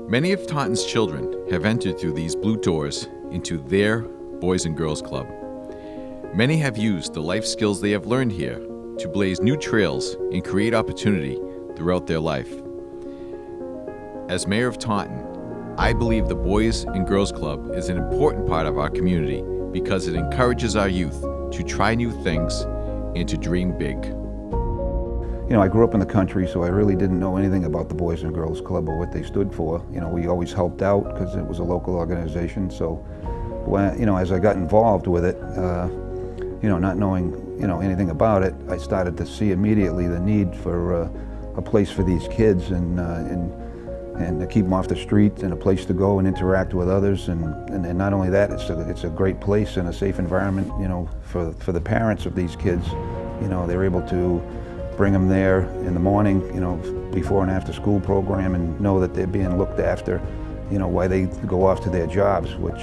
Many of Taunton's children have entered through these blue doors into their Boys and Girls Club. Many have used the life skills they have learned here to blaze new trails and create opportunity throughout their life. As mayor of Taunton, I believe the Boys and Girls Club is an important part of our community because it encourages our youth to try new things and to dream big. You know, I grew up in the country, so I really didn't know anything about the Boys and Girls Club or what they stood for. You know, we always helped out because it was a local organization. So, when, you know, as I got involved with it, you know, not knowing, you know, anything about it, I started to see immediately the need for a place for these kids and to keep them off the street and a place to go and interact with others. And not only that, it's a great place and a safe environment, you know, for the parents of these kids. You know, they're able to bring them there in the morning, you know, before and after school program, and know that they're being looked after, you know, while they go off to their jobs, which,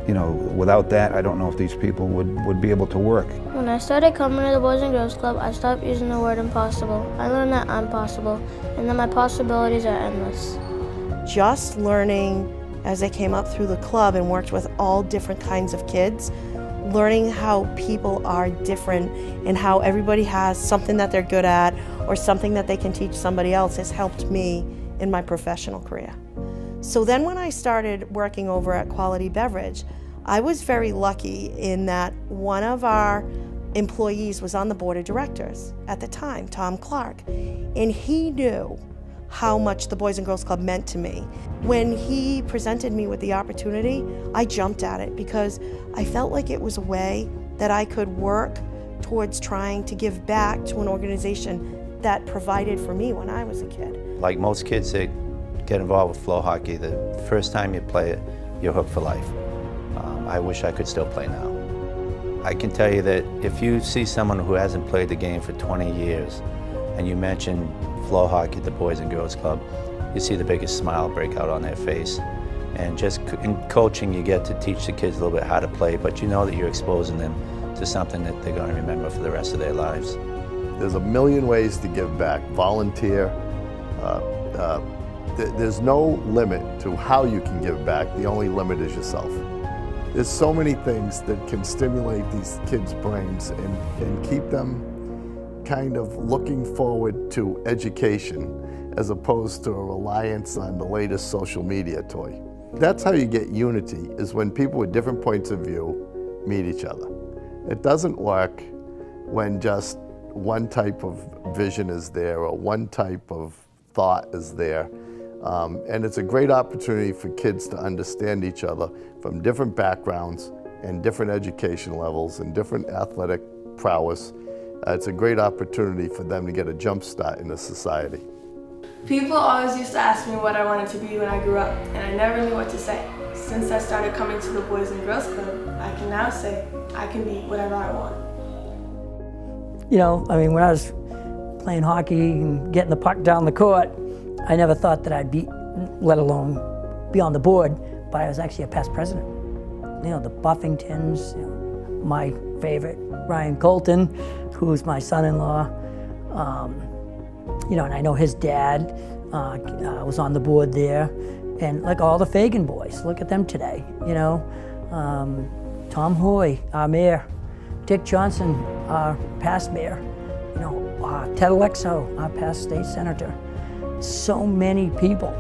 you know, without that, I don't know if these people would be able to work. When I started coming to the Boys and Girls Club, I stopped using the word impossible. I learned that I'm possible, and that my possibilities are endless. Just learning as I came up through the club and worked with all different kinds of kids, learning how people are different and how everybody has something that they're good at or something that they can teach somebody else has helped me in my professional career. So then when I started working over at Quality Beverage, I was very lucky in that one of our employees was on the board of directors at the time, Tom Clark, and he knew how much the Boys and Girls Club meant to me. When he presented me with the opportunity, I jumped at it because I felt like it was a way that I could work towards trying to give back to an organization that provided for me when I was a kid. Like most kids that get involved with flow hockey, the first time you play it, you're hooked for life. I wish I could still play now. I can tell you that if you see someone who hasn't played the game for 20 years and you mention flow hockey at the Boys and Girls Club, you see the biggest smile break out on their face. And just in coaching, you get to teach the kids a little bit how to play, but you know that you're exposing them to something that they're going to remember for the rest of their lives. There's a million ways to give back. Volunteer. There's no limit to how you can give back. The only limit is yourself. There's so many things that can stimulate these kids' brains and keep them kind of looking forward to education as opposed to a reliance on the latest social media toy. That's how you get unity, is when people with different points of view meet each other. It doesn't work when just one type of vision is there or one type of thought is there. And it's a great opportunity for kids to understand each other from different backgrounds and different education levels and different athletic prowess. It's a great opportunity for them to get a jump start in the society. People always used to ask me what I wanted to be when I grew up, and I never knew what to say. Since I started coming to the Boys and Girls Club, I can now say I can be whatever I want. You know, I mean, when I was playing hockey and getting the puck down the court, I never thought that I'd be, let alone be on the board, but I was actually a past president. You know, the Buffingtons, you know, my favorite, Ryan Colton, who's my son-in-law. You know, and I know his dad was on the board there. And like all the Fagan boys, look at them today, you know. Tom Hoy, our mayor. Dick Johnson, our past mayor. You know, Ted Alexo, our past state senator. So many people.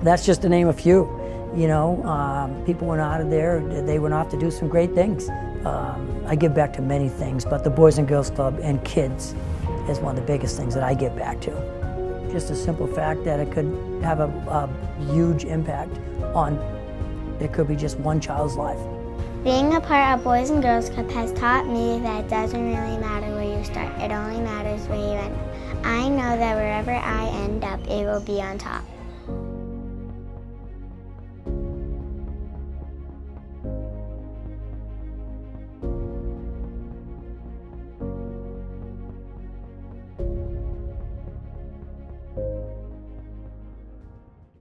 That's just to name a few. You know, people went out of there, they went off to do some great things. I give back to many things, but the Boys and Girls Club and kids is one of the biggest things that I give back to. Just a simple fact that it could have a huge impact on, it could be just one child's life. Being a part of Boys and Girls Club has taught me that it doesn't really matter where you start, it only matters where you end. I know that wherever I end up, it will be on top.